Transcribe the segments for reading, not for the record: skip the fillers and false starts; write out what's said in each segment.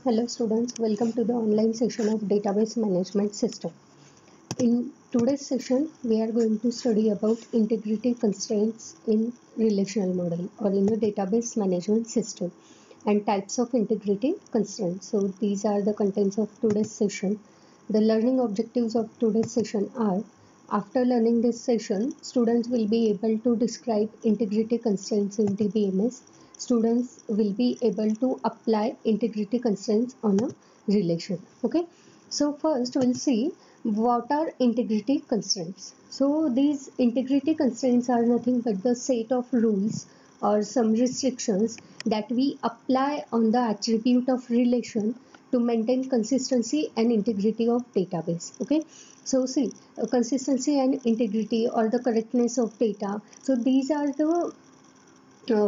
Hello students, welcome to the online session of database management system. In today's session, we are going to study about integrity constraints in relational model or in a database management system and types of integrity constraints. So these are the contents of today's session. The learning objectives of today's session are: after learning this session, students will be able to describe integrity constraints in DBMS. Students will be able to apply integrity constraints on a relation. Okay, so first we'll see what are integrity constraints. So these integrity constraints are nothing but the set of rules or some restrictions that we apply on the attribute of relation to maintain consistency and integrity of database. Okay, so see, consistency and integrity or the correctness of data, so these are the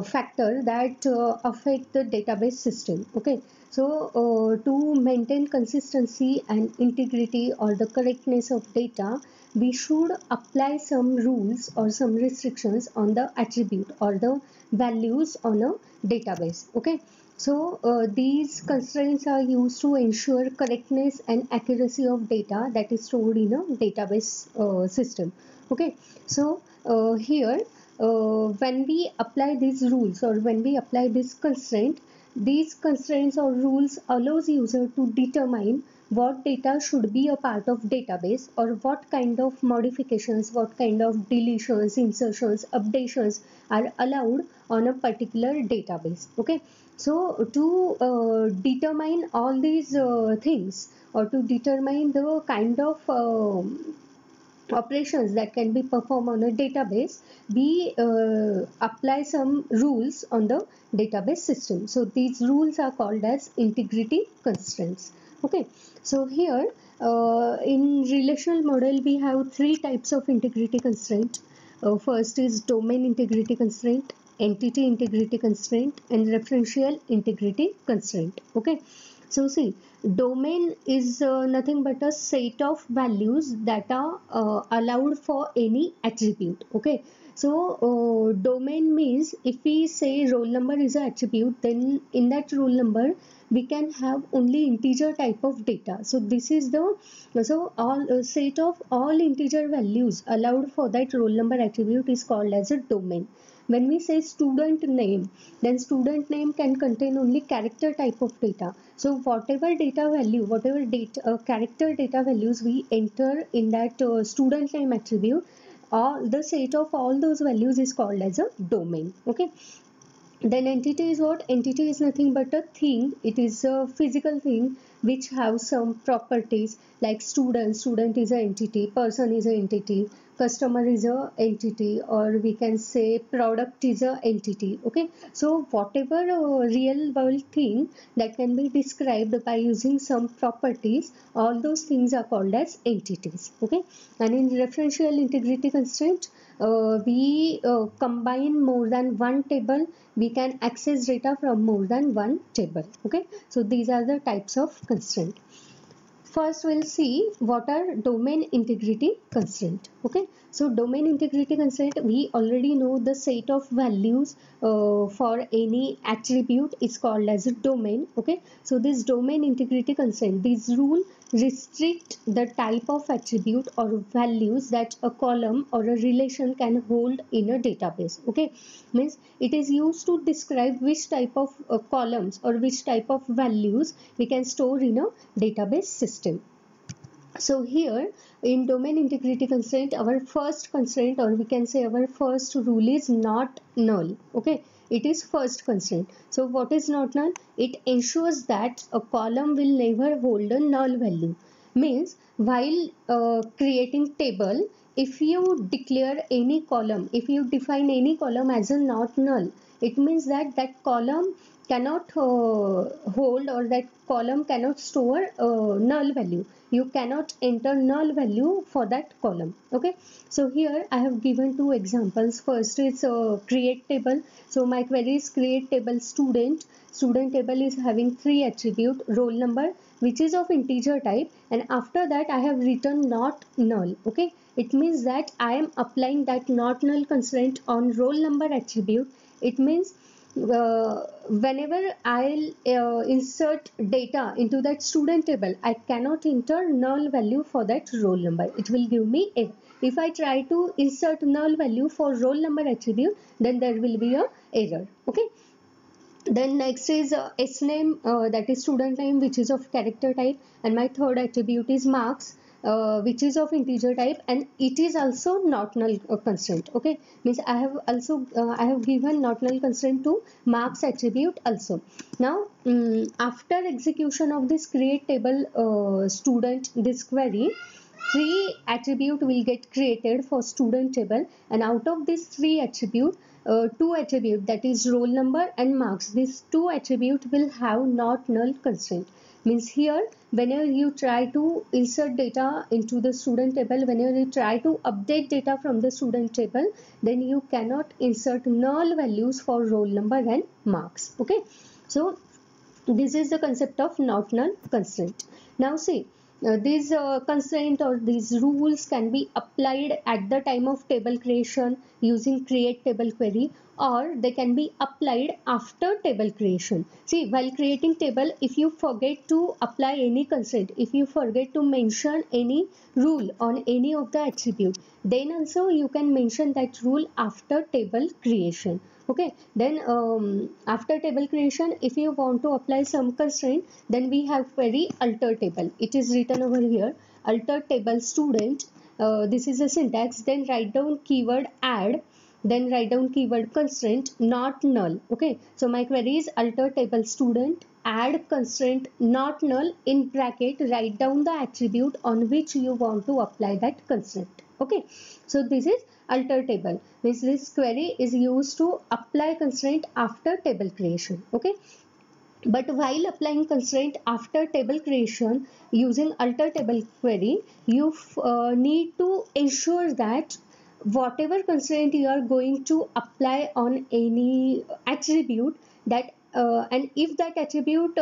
factor that affect the database system. Okay, so to maintain consistency and integrity or the correctness of data, we should apply some rules or some restrictions on the attribute or the values on a database. Okay, so these constraints are used to ensure correctness and accuracy of data that is stored in a database system. Okay, so here when we apply these rules or when we apply this constraint, these constraints or rules allows user to determine what data should be a part of database or what kind of modifications, what kind of deletions, insertions, updations are allowed on a particular database. Okay, so to determine all these things or to determine the kind of operations that can be performed on a database, we apply some rules on the database system. So these rules are called as integrity constraints. Okay, so here in relational model we have three types of integrity constraint. First is domain integrity constraint, entity integrity constraint, and referential integrity constraint. Okay, so see, domain is nothing but a set of values that are allowed for any attribute. Okay, so domain means if we say roll number is an attribute, then in that roll number we can have only integer type of data. So this is the all set of all integer values allowed for that roll number attribute is called as a domain. When we say student name, then student name can contain only character type of data. So whatever data value, whatever data character data values we enter in that student name attribute, all the set of all those values is called as a domain. Okay, then entity is what? Entity is nothing but a thing. It is a physical thing which have some properties like student is an entity, person is an entity, customer is a entity, or we can say product is a entity. Okay, so whatever real world thing that can be described by using some properties, all those things are called as entities. Okay, and in referential integrity constraint, we combine more than one table, we can access data from more than one table. Okay, so these are the types of constraint. First we'll see what are domain integrity constraint. Okay, so domain integrity constraint, we already know the set of values for any attribute is called as a domain. Okay, so this domain integrity constraint, these rule restrict the type of attribute or values that a column or a relation can hold in a database. Okay, means it is used to describe which type of columns or which type of values we can store in a database system. So here in domain integrity constraint, our first constraint or we can say our first rule is not null. Okay, it is first constraint. So what is not null? It ensures that a column will never hold a null value. Means while creating table, if you declare any column, if you define any column as a not null, it means that that column cannot hold or that column cannot store null value. You cannot enter null value for that column. Okay, so here I have given two examples. First is create table. So my query is create table student. Student table is having three attribute: roll number, which is of integer type, and after that I have written not null. Okay, it means that I am applying that not null constraint on roll number attribute. It means whenever I'll insert data into that student table, I cannot enter null value for that roll number. It will give me error. If I try to insert null value for roll number attribute, then there will be a error. Okay. Then next is sname, that is student name, which is of character type, and my third attribute is marks, which is of integer type, and it is also not null constraint. Okay, means I have also I have given not null constraint to marks attribute also. Now after execution of this create table student this query, three attribute will get created for student table, and out of these three attribute, two attribute, that is roll number and marks, these two attribute will have not null constraint. Means here whenever you try to insert data into the student table, whenever you try to update data from the student table, then you cannot insert null values for roll number and marks. Okay, so this is the concept of not null constraint. Now see, these constraint or these rules can be applied at the time of table creation using create table query, or they can be applied after table creation. See, while creating table, if you forget to apply any constraint, if you forget to mention any rule on any of the attribute, then also you can mention that rule after table creation. Okay, then after table creation, if you want to apply some constraint, then we have query alter table. It is written over here, alter table student. This is the syntax. Then write down keyword add, then write down keyword constraint not null. Okay, so my query is alter table student add constraint not null, in bracket write down the attribute on which you want to apply that constraint. Okay, so this is alter table. This query is used to apply constraint after table creation. Okay, but while applying constraint after table creation using alter table query, you need to ensure that whatever constraint you are going to apply on any attribute, that and if that attribute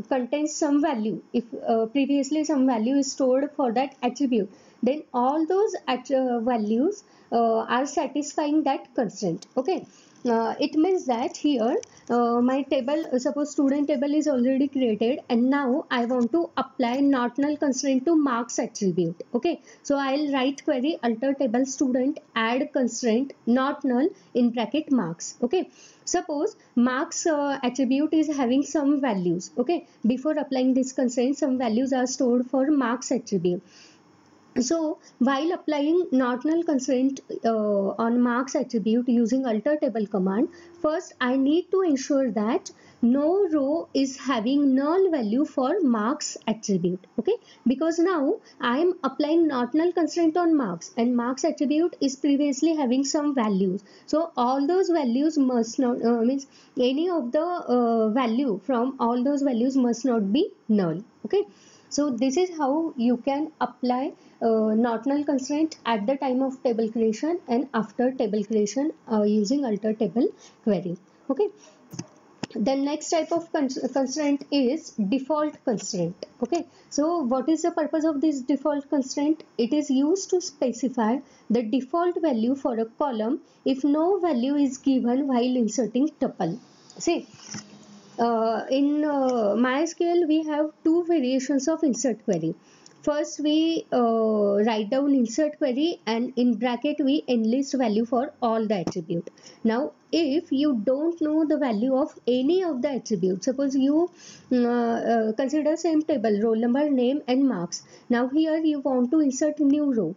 contains some value, if previously some value is stored for that attribute, then all those values are satisfying that constraint. Okay, it means that here my table, suppose student table is already created, and now I want to apply not null constraint to marks attribute. Okay, so I'll write query alter table student add constraint not null in bracket marks. Okay, suppose marks attribute is having some values. Okay, before applying this constraint, some values are stored for marks attribute. So while applying not null constraint on marks attribute using alter table command, first I need to ensure that no row is having null value for marks attribute. Okay, because now I am applying not null constraint on marks, and marks attribute is previously having some values. So all those values must not means any of the value from all those values must not be null. Okay, so this is how you can apply not null constraint at the time of table creation and after table creation using alter table query. Okay, the next type of constraint is default constraint. Okay, so what is the purpose of this default constraint? It is used to specify the default value for a column if no value is given while inserting tuple. See, in MySQL we have two variations of insert query. First we write down insert query, and in bracket we enlist value for all the attribute. Now if you don't know the value of any of the attributes, suppose you consider same table roll number, name and marks. Now here you want to insert new row.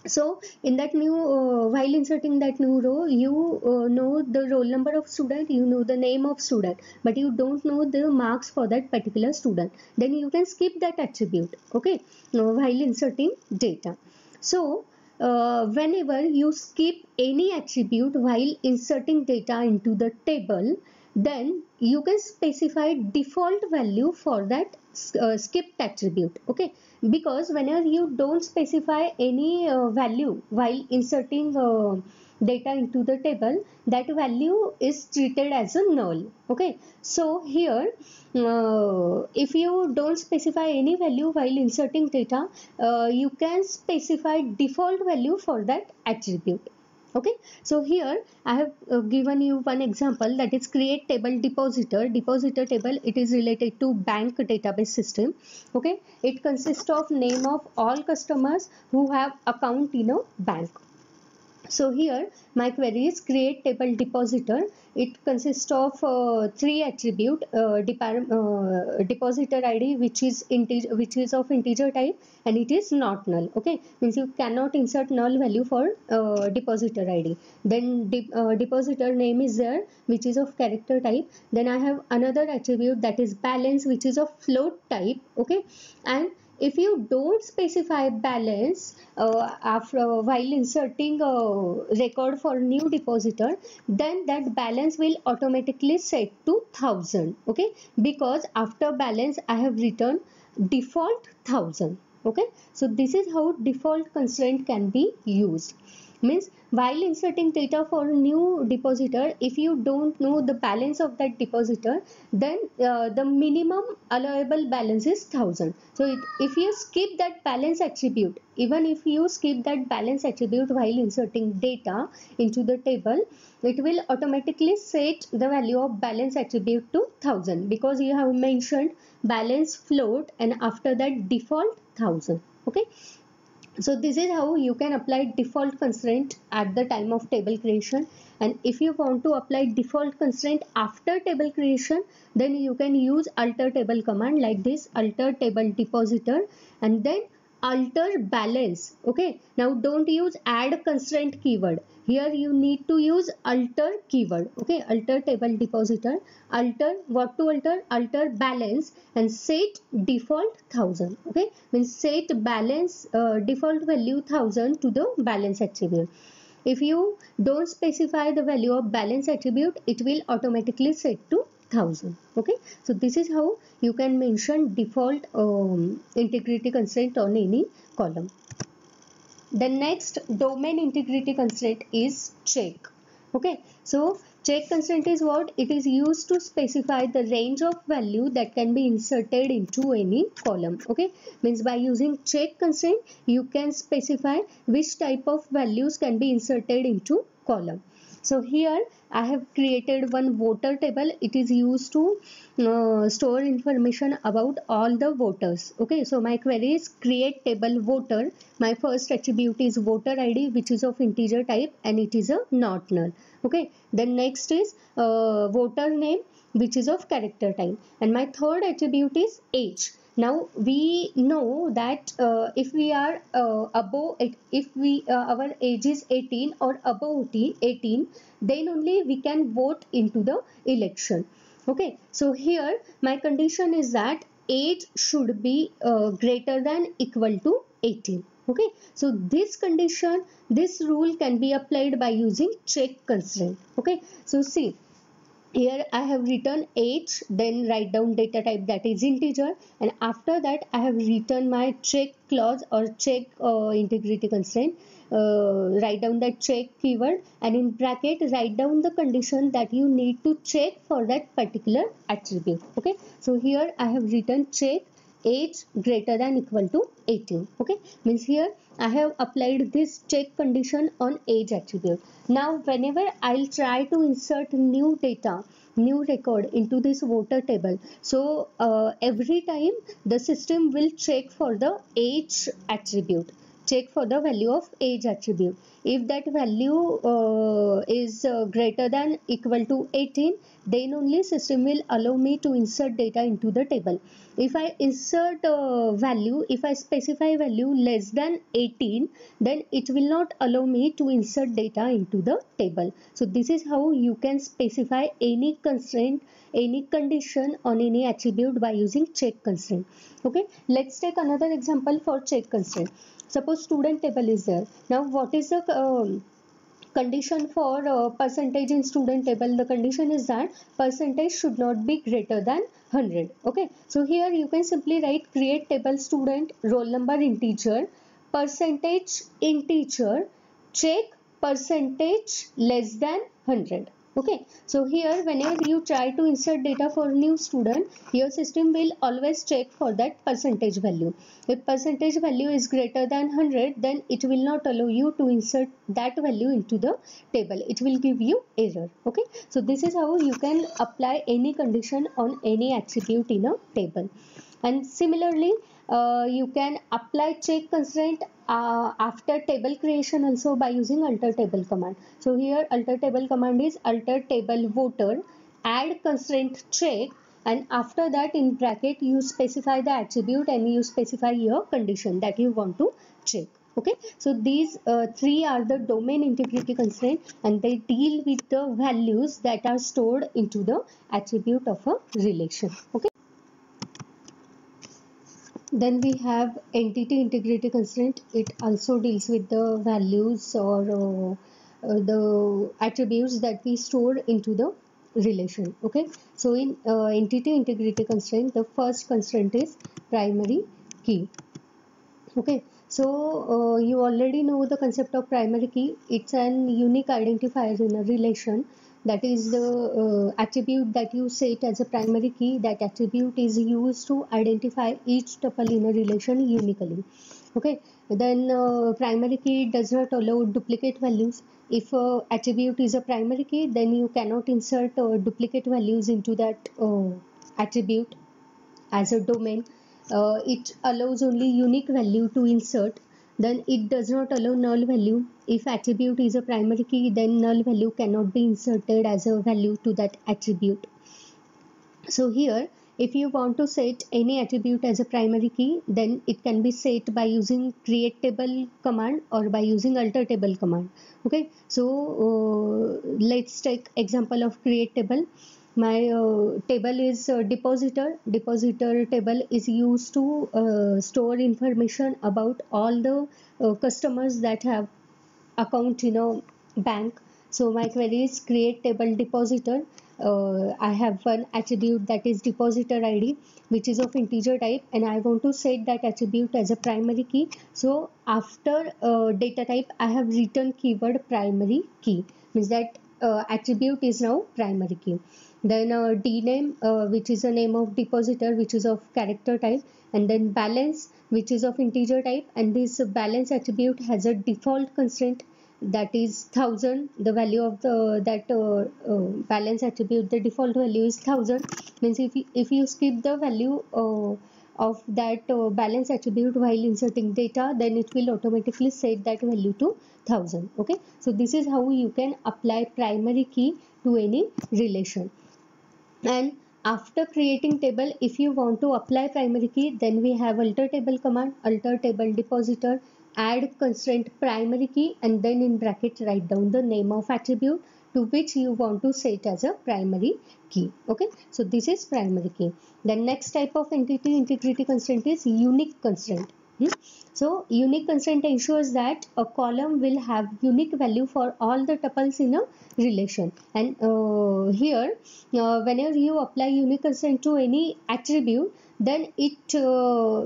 So in that new while inserting that new row, you know the roll number of student, you know the name of student, but you don't know the marks for that particular student. Then you can skip that attribute. Okay, while inserting data. So whenever you skip any attribute while inserting data into the table, then you can specify default value for that skipped attribute. Okay, because whenever you don't specify any value while inserting data into the table, that value is treated as a null. Okay, so here if you don't specify any value while inserting data, you can specify default value for that attribute. Okay, so here I have given you one example, that is create table depositor. Depositor table, it is related to bank database system. Okay, it consists of name of all customers who have account in a bank. So here my query is create table depositor. It consists of three attribute, depositor ID, which is of integer type, and it is not null. Okay, means you cannot insert null value for depositor ID. Then depositor name is there, which is of character type. Then I have another attribute, that is balance, which is of float type. Okay, and if you don't specify balance while inserting a record for new depositor, then that balance will automatically set to 1000. Okay, because after balance I have written default 1000. Okay, so this is how default constraint can be used. Means while inserting data for new depositor, if you don't know the balance of that depositor, then the minimum allowable balance is 1000. So if you skip that balance attribute, even if you skip that balance attribute while inserting data into the table, it will automatically set the value of balance attribute to 1000, because you have mentioned balance float and after that default 1000. Okay, so this is how you can apply default constraint at the time of table creation. And if you want to apply default constraint after table creation, then you can use alter table command like this, alter table depositor, and then alter balance. Okay, now don't use add constraint keyword. Here you need to use alter keyword. Okay, alter table depositor, alter, what to alter? Alter balance and set default 1000. Okay, means set balance default value 1000 to the balance attribute. If you don't specify the value of balance attribute, it will automatically set to 1000. Okay, so this is how you can mention default integrity constraint on any column. The next domain integrity constraint is check. Okay, so check constraint is what? It is used to specify the range of value that can be inserted into any column. Okay, means by using check constraint, you can specify which type of values can be inserted into column. So here I have created one voter table. It is used to store information about all the voters. Okay, so my query is create table voter. My first attribute is voter ID, which is of integer type and it is a not null. Okay, then next is voter name, which is of character type, and my third attribute is age. Now we know that if we are above, if we our age is 18 or above 18, then only we can vote into the election. Okay, so here my condition is that age should be greater than equal to 18. Okay, so this condition, this rule can be applied by using check constraint. Okay, so see, here I have written age, then write down data type, that is integer, and after that I have written my check clause or check integrity constraint. Write down that check keyword and in bracket write down the condition that you need to check for that particular attribute. Okay, so here I have written check age greater than equal to 18. Okay, means here I have applied this check condition on age attribute. Now whenever I'll try to insert new data, new record into this voter table, so every time the system will check for the age attribute, check for the value of age attribute. If that value is greater than equal to 18, then only system will allow me to insert data into the table. If I insert value, if I specify value less than 18, then it will not allow me to insert data into the table. So this is how you can specify any constraint, any condition on any attribute by using check constraint. Okay, let's take another example for check constraint. Suppose student table is there. Now what is the condition for percentage in student table? The condition is that percentage should not be greater than 100. Okay, so here you can simply write create table student roll number integer, percentage integer, check percentage less than 100. Okay, so here whenever you try to insert data for new student, your system will always check for that percentage value. If percentage value is greater than 100, then it will not allow you to insert that value into the table. It will give you error. Okay, so this is how you can apply any condition on any attribute in a table. And similarly, you can apply check constraint after table creation also by using alter table command. So here alter table command is alter table voter, add constraint check, and after that in bracket you specify the attribute and you specify your condition that you want to check. Okay, so these three are the domain integrity constraint, and they deal with the values that are stored into the attribute of a relation. Okay, then we have entity integrity constraint. It also deals with the values or the attributes that we store into the relation. Okay, so in entity integrity constraint, the first constraint is primary key. Okay, so you already know the concept of primary key. It's an unique identifier in a relation. That is the attribute that you set as a primary key. That attribute is used to identify each tuple in a relation uniquely. Okay, then primary key does not allow duplicate values. If attribute is a primary key, then you cannot insert duplicate values into that attribute as a domain. It allows only unique value to insert. Then it does not allow null value. If attribute is a primary key, then null value cannot be inserted as a value to that attribute. So here, if you want to set any attribute as a primary key, then it can be set by using create table command or by using alter table command. Okay, so let's take example of create table. My table is depositor table is used to store information about all the customers that have account in a bank. So my query is create table depositor. I have one attribute that is depositor ID, which is of integer type, and I want to set that attribute as a primary key. So after data type, I have written keyword primary key, means that attribute is now primary key. Then dname, which is a name of depositor, which is of character type, and then balance, which is of integer type, and this balance attribute has a default constraint that is 1000. The value of the balance attribute, the default value is 1000. Means if you skip the value of that balance attribute while inserting data, then it will automatically set that value to 1000. Okay, so this is how you can apply primary key to any relation. And after creating table, if you want to apply primary key, then we have alter table command, alter table depositor, add constraint primary key, and then in bracket write down the name of attribute to which you want to set as a primary key. Okay, so this is primary key. The next type of entity integrity constraint is unique constraint. So unique constraint ensures that a column will have unique value for all the tuples in a relation. And here whenever you apply unique constraint to any attribute, then it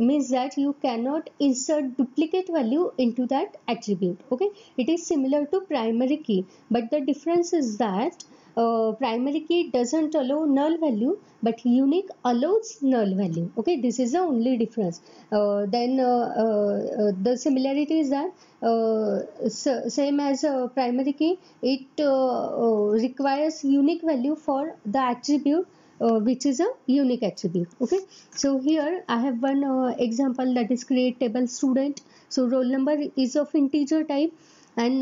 means that you cannot insert duplicate value into that attribute. Okay, it is similar to primary key, but the difference is that primary key doesn't allow null value, but unique allows null value. Okay, this is the only difference. Then the similarity is that same as primary key, it requires unique value for the attribute which is a unique attribute. Okay, so here I have one example, that is create table student. So roll number is of integer type, and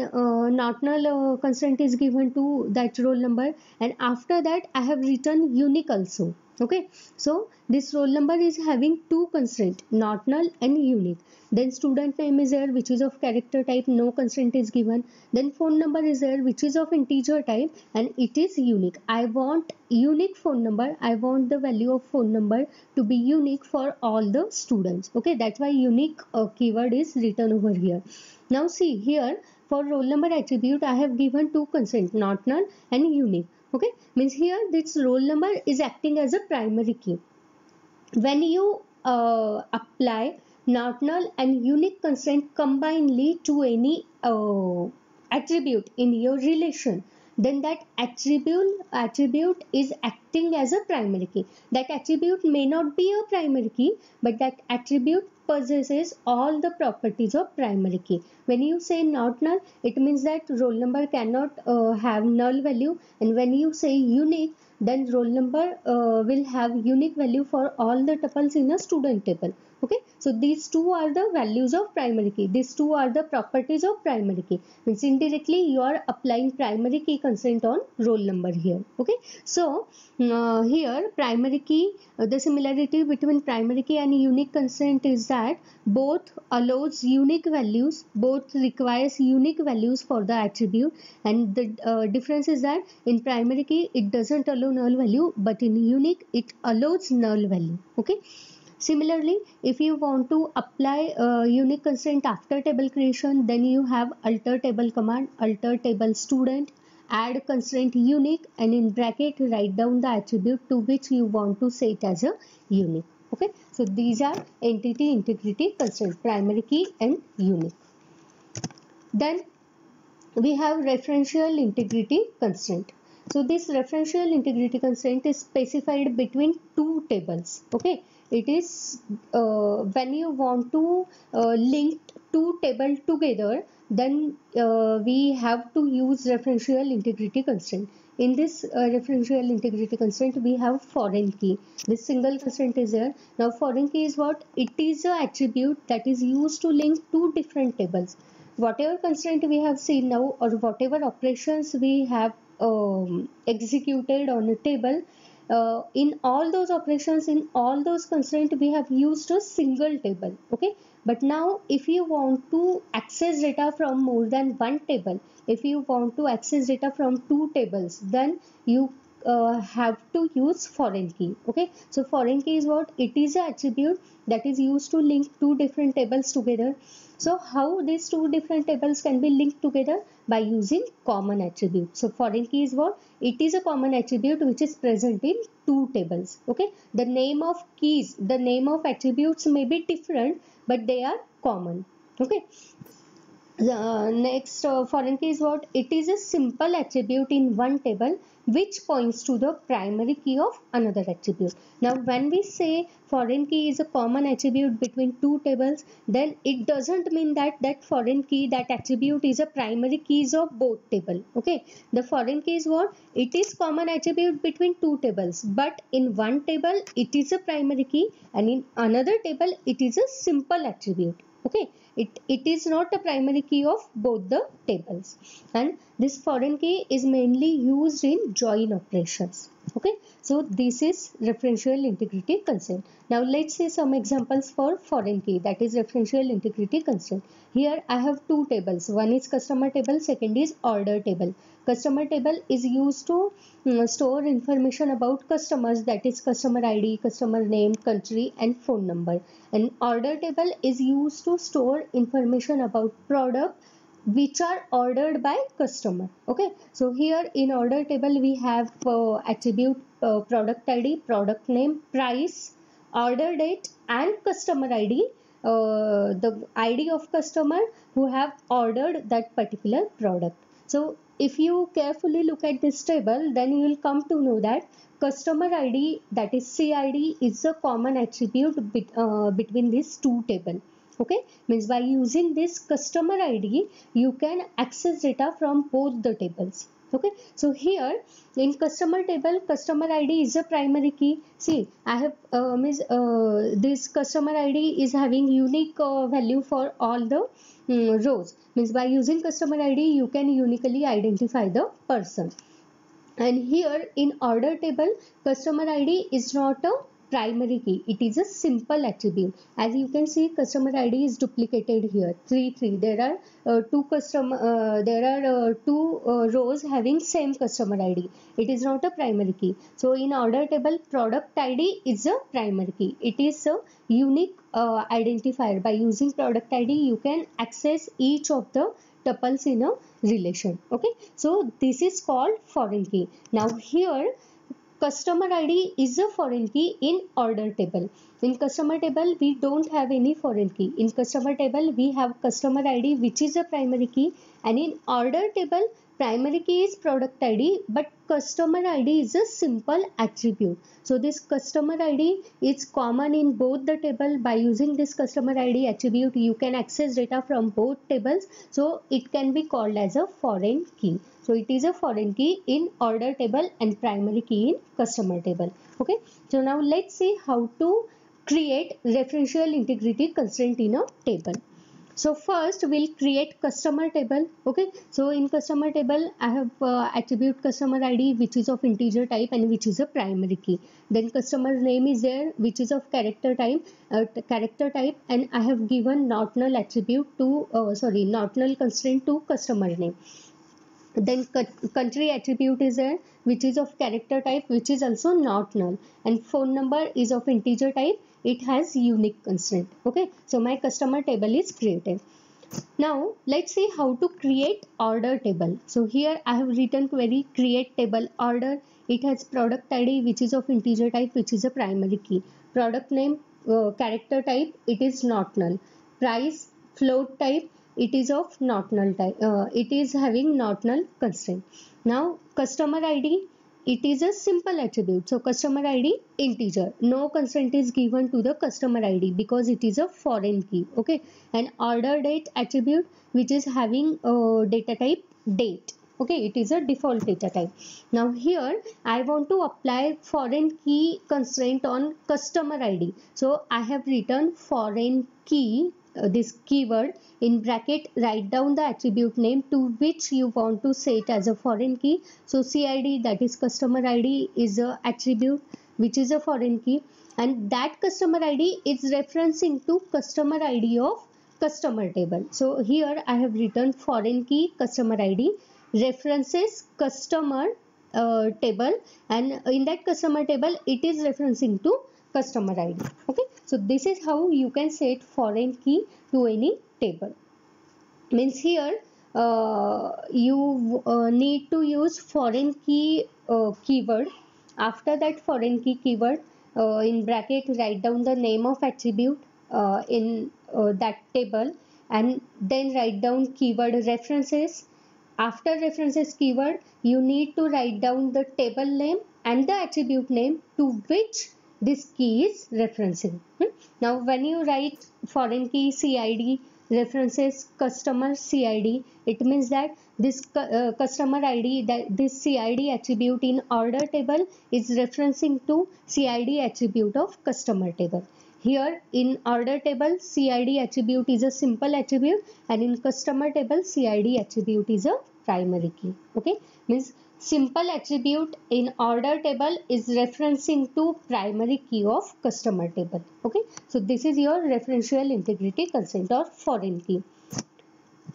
not null constraint is given to that roll number, and after that I have written unique also. Okay, so this roll number is having two constraints, not null and unique. Then student name is there, which is of character type, no constraint is given. Then phone number is there, which is of integer type, and it is unique. I want unique phone number. I want the value of phone number to be unique for all the students. Okay, that's why unique keyword is written over here. Now see here, for roll number attribute I have given two constraints, not null and unique. Okay, means here this roll number is acting as a primary key. When you apply not null and unique constraint combinedly to any attribute in your relation, then that attribute is acting as a primary key. That attribute may not be a primary key, but that attribute possesses all the properties of primary key. When you say not null, it means that roll number cannot have null value, and when you say unique, then roll number will have unique value for all the tuples in a student table. Okay, so these two are the values of primary key. These two are the properties of primary key. Means indirectly you are applying primary key constraint on roll number here. Okay, so here primary key, the similarity between primary key and unique constraint is that both allows unique values, both requires unique values for the attribute, and the difference is that in primary key it doesn't allow null value, but in unique it allows null value. Okay. Similarly, if you want to apply unique constraint after table creation, then you have alter table command, alter table student, add constraint unique, and in bracket write down the attribute to which you want to set as a unique. Okay, so these are entity integrity constraint, primary key and unique. Then we have referential integrity constraint. So this referential integrity constraint is specified between two tables. Okay, it is when you want to link two tables together, then we have to use referential integrity constraint. In this referential integrity constraint, we have foreign key. This single constraint is there. Now foreign key is what? It is an attribute that is used to link two different tables. Whatever constraint we have seen now, or whatever operations we have executed on a table, in all those operations, in all those constraints, we have used a single table. Okay, but now if you want to access data from more than one table, if you want to access data from two tables, then you have to use foreign key. Okay, so foreign key is what? It is an attribute that is used to link two different tables together. So how these two different tables can be linked together? By using common attribute. So foreign key is what? It is a common attribute which is present in two tables. Okay, the name of keys, the name of attributes may be different, but they are common. Okay. The next foreign key is what? It is a simple attribute in one table which points to the primary key of another attribute. Now when we say foreign key is a common attribute between two tables, then it doesn't mean that that foreign key, that attribute is a primary keys of both table. Okay, the foreign key is what? It is common attribute between two tables, but in one table it is a primary key and in another table it is a simple attribute. Okay, it is not a primary key of both the tables, and this foreign key is mainly used in join operations. Okay, so this is referential integrity constraint. Now let's see some examples for foreign key, that is referential integrity constraint. Here I have two tables, one is customer table, second is order table. Customer table is used to store information about customers, that is customer ID, customer name, country and phone number. And order table is used to store information about product which are ordered by customer. Okay, so here in order table we have attribute product ID, product name, price, order date and customer ID, the ID of customer who have ordered that particular product. So if you carefully look at this table, then you will come to know that customer ID, that is CID, is a common attribute between these two tables. Okay, means by using this customer ID you can access data from both the tables. Okay, so here in customer table, customer ID is a primary key. See, I have this customer ID is having unique value for all the rows. Means by using customer ID you can uniquely identify the person. And here in order table, customer ID is not a primary key, it is a simple attribute. As you can see, customer ID is duplicated here, 3 there are two rows having same customer ID. It is not a primary key. So in order table, product ID is a primary key, it is a unique identifier. By using product ID you can access each of the tuples in a relation. Okay, so this is called foreign key. Now here customer ID is a foreign key in order table. In customer table we don't have any foreign key. In customer table we have customer ID which is a primary key, and in order table primary key is product ID, but customer ID is a simple attribute. So this customer ID is common in both the table. By using this customer ID attribute, you can access data from both tables. So it can be called as a foreign key. So it is a foreign key in order table and primary key in customer table. Okay. So now let's see how to create referential integrity constraint in a table. So first we'll create customer table. Okay, so in customer table I have attribute customer ID, which is of integer type and which is a primary key. Then customer name is there, which is of character type, and I have given not null attribute to not null constraint to customer name. Then country attribute is there, which is of character type, which is also not null, and phone number is of integer type, it has unique constraint. Okay, so my customer table is created. Now let's see how to create order table. So here I have written query create table order. It has product ID, which is of integer type, which is a primary key. Product name, character type, it is not null. Price, float type, it is of not null type. It is having not null constraint. Now customer ID, it is a simple attribute. So customer ID integer, no constraint is given to the customer ID because it is a foreign key. Okay, and order date attribute, which is having data type date. Okay, it is a default data type. Now here I want to apply foreign key constraint on customer ID. So I have written foreign key, this keyword in bracket, write down the attribute name to which you want to set as a foreign key. So CID, that is customer ID, is a attribute which is a foreign key, and that customer ID is referencing to customer ID of customer table. So here I have written foreign key customer ID references customer table, and in that customer table it is referencing to customer ID. Okay, so this is how you can set foreign key to any table. Means here you need to use foreign key keyword. After that foreign key keyword, in bracket write down the name of attribute in that table, and then write down keyword references. After references keyword, you need to write down the table name and the attribute name to which this key is referencing. Now when you write foreign key CID references customer CID, it means that this customer ID, that this CID attribute in order table is referencing to CID attribute of customer table. Here in order table CID attribute is a simple attribute, and in customer table CID attribute is a primary key. Okay, means simple attribute in order table is referencing to primary key of customer table. Okay, so this is your referential integrity constraint or foreign key.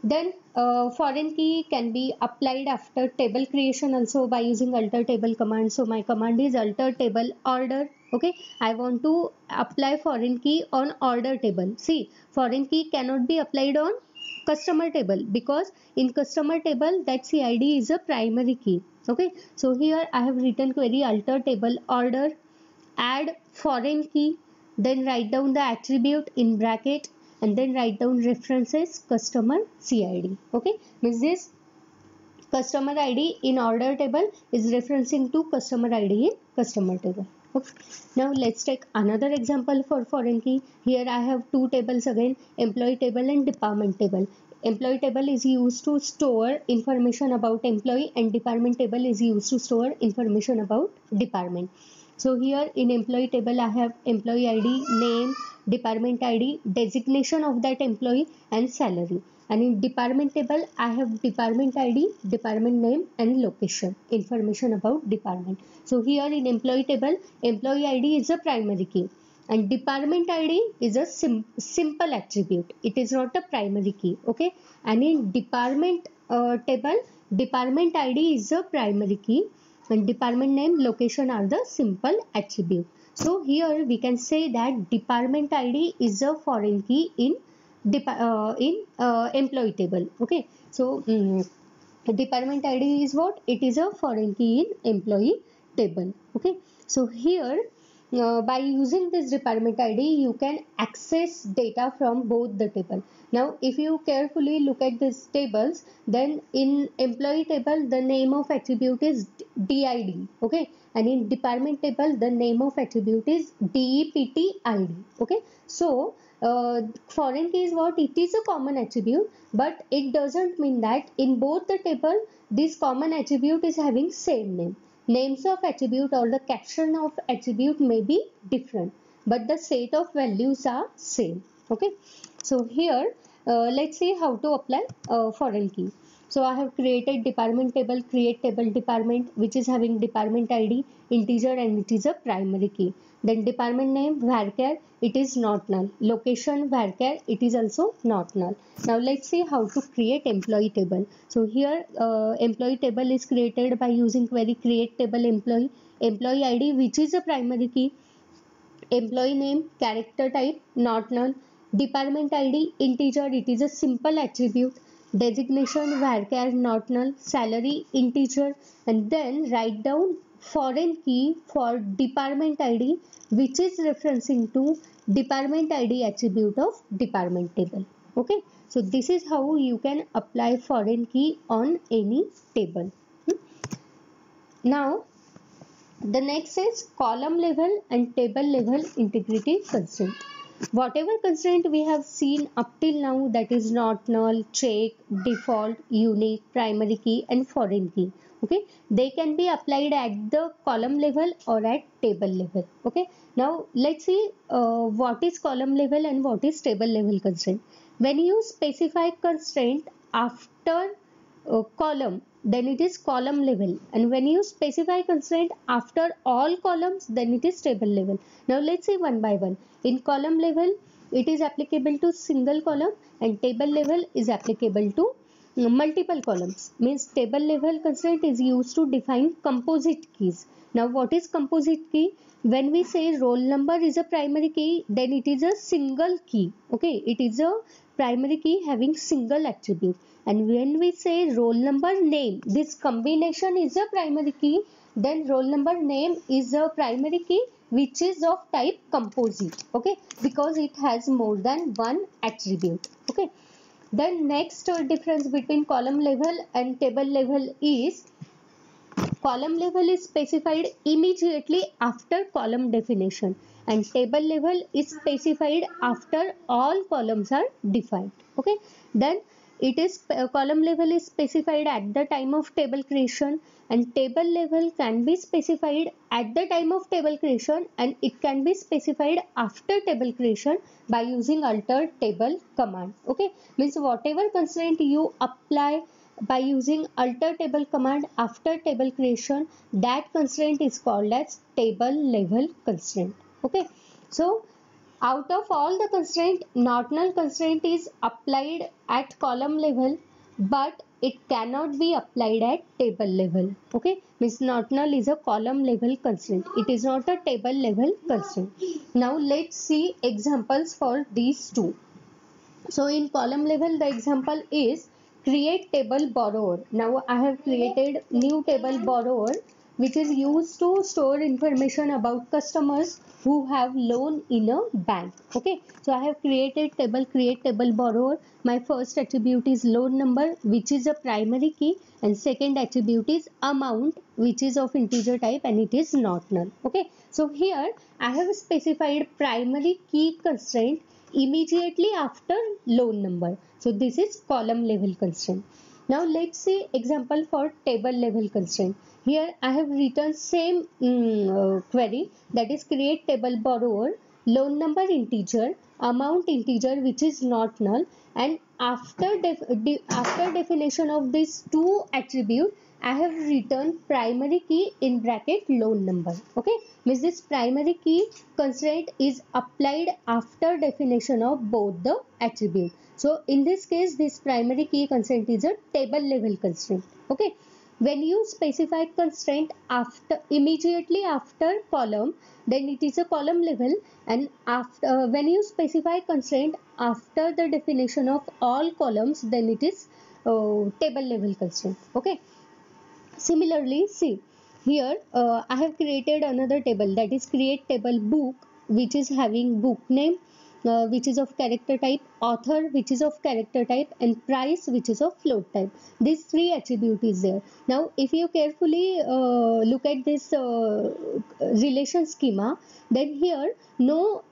Then foreign key can be applied after table creation also by using alter table command. So my command is alter table order. Okay, I want to apply foreign key on order table. See, foreign key cannot be applied on customer table because in customer table that CID is a primary key. Okay, so here I have written query alter table order, add foreign key, then write down the attribute in bracket, and then write down references customer CID. Okay, means this customer ID in order table is referencing to customer ID in customer table. Okay, now let's take another example for foreign key. Here I have two tables again, employee table and department table. Employee table is used to store information about employee, and department table is used to store information about department. So here in employee table I have employee ID, name, department ID, designation of that employee, and salary. And in department table I have department ID, department name, and location, information about department. So here in employee table, employee ID is a primary key and department ID is a simple attribute. It is not a primary key. Okay, and in department table, department ID is a primary key and department name, location are the simple attribute. So here we can say that department ID is a foreign key in employee table. Okay, so department ID is what? It is a foreign key in employee table. Okay, so here by using this department ID, you can access data from both the table. Now, if you carefully look at these tables, then in employee table, the name of attribute is DID, okay, and in department table, the name of attribute is DEPTID, okay. So, foreign key is what? It is a common attribute, but it doesn't mean that in both the table, this common attribute is having same name. Names of attribute or the caption of attribute may be different, but the set of values are same, okay. So here let's see how to apply foreign key. So I have created department table, create table department, which is having department ID, integer, and it is a primary key. Then department name varchar, it is not null. Location varchar, it is also not null. Now let's see how to create employee table. So here employee table is created by using query create table employee, employee ID, which is a primary key, employee name, character type, not null, department ID, integer, it is a simple attribute, designation varchar, not null, salary, integer, and then write down foreign key for department ID, which is referencing to department ID attribute of department table, okay. So this is how you can apply foreign key on any table. Now the next is column level and table level integrity constraint. Whatever constraint we have seen up till now, that is not null, check, default, unique, primary key and foreign key, okay, they can be applied at the column level or at table level, okay. Now let's see what is column level and what is table level constraint. When you specify constraint after column, then it is column level, and when you specify constraint after all columns, then it is table level. Now let's see one by one. In column level, it is applicable to single column, and table level is applicable to multiple columns. Means table level constraint is used to define composite keys. Now what is composite key? When we say roll number is a primary key, then it is a single key, okay, it is a primary key having single attribute. And when we say roll number name, this combination is a primary key, then roll number name is a primary key which is of type composite, okay, because it has more than one attribute, okay. Then next difference between column level and table level is column level is specified immediately after column definition, and table level is specified after all columns are defined, okay. Then it is column level is specified at the time of table creation, and table level can be specified at the time of table creation, and it can be specified after table creation by using alter table command, okay. Means whatever constraint you apply by using alter table command after table creation, that constraint is called as table level constraint, okay. So out of all the constraint, not null constraint is applied at column level, but it cannot be applied at table level, okay. Means not null is a column level constraint, it is not a table level constraint. Now let's see examples for these two. So in column level, the example is create table borrower. Now I have created new table borrower, which is used to store information about customers who have loan in a bank, okay. So I have created table create table borrower. My first attribute is loan number, which is a primary key, and second attribute is amount, which is of integer type, and it is not null, okay. So here I have specified primary key constraint immediately after loan number. So this is column level constraint. Now let's see example for table level constraint. Here I have written same query, that is create table borrower, loan number integer, amount integer, which is not null, and after definition of these two attribute, I have written primary key in bracket loan number, okay. Means this primary key constraint is applied after definition of both the attribute. So in this case, this primary key constraint is a table level constraint, okay. When you specify constraint after immediately after column, then it is a column level, and after when you specify constraint after the definition of all columns, then it is table level constraint, okay. Similarly, see Here I have created another table, that is create table book, which is having book name, which is of character type, author, which is of character type, and price, which is of float type. These three attribute is there. Now if you carefully look at this relation schema, then here no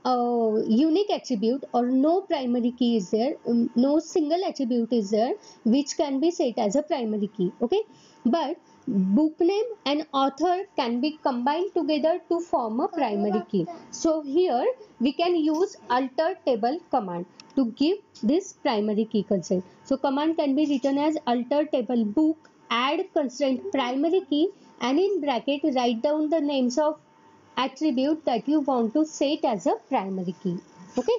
unique attribute or no primary key is there, no single attribute is there which can be set as a primary key. Okay, but book name and author can be combined together to form a primary key. So here we can use alter table command to give this primary key constraint. So command can be written as alter table book add constraint primary key, and in bracket write down the names of attribute that you want to set as a primary key. Okay,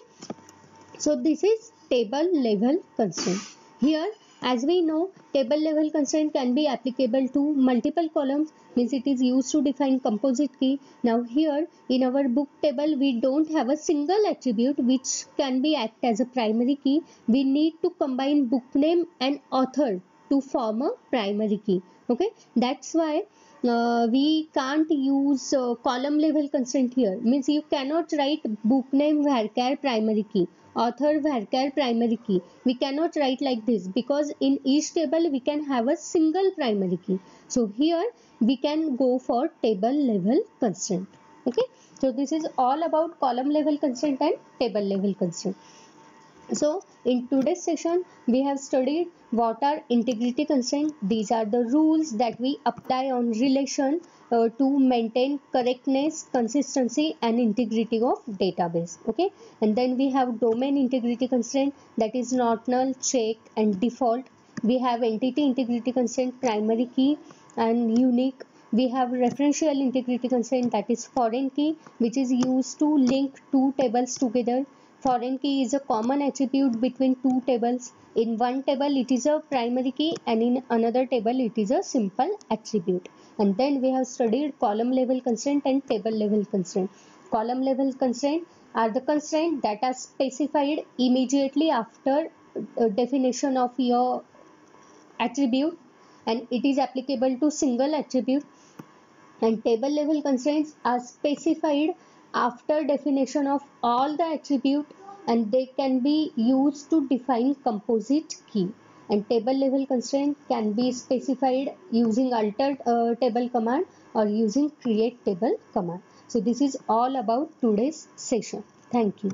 so this is table level constraint. Here, as we know, table level constraint can be applicable to multiple columns, means it is used to define composite key. Now here in our book table, we don't have a single attribute which can be act as a primary key. We need to combine book name and author to form a primary key. Okay, that's why we can't use column level constraint here, means you cannot write book name varchar primary key, author varchar primary key. We cannot write like this because in each table we can have a single primary key. So here we can go for table level constraint. Okay, so this is all about column level constraint and table level constraint. So in today's session we have studied what are integrity constraints. These are the rules that we apply on relation to maintain correctness, consistency and integrity of database. Okay, and then we have domain integrity constraint, that is not null, check and default. We have entity integrity constraint, primary key and unique. We have referential integrity constraint, that is foreign key, which is used to link two tables together. Foreign key is a common attribute between two tables. In one table it is a primary key and in another table it is a simple attribute. And then we have studied column level constraint and table level constraint. Column level constraint are the constraints that are specified immediately after definition of your attribute, and it is applicable to single attribute. And table level constraints are specified after definition of all the attribute, and they can be used to define composite key. And table level constraint can be specified using alter table command or using create table command. So this is all about today's session. Thank you.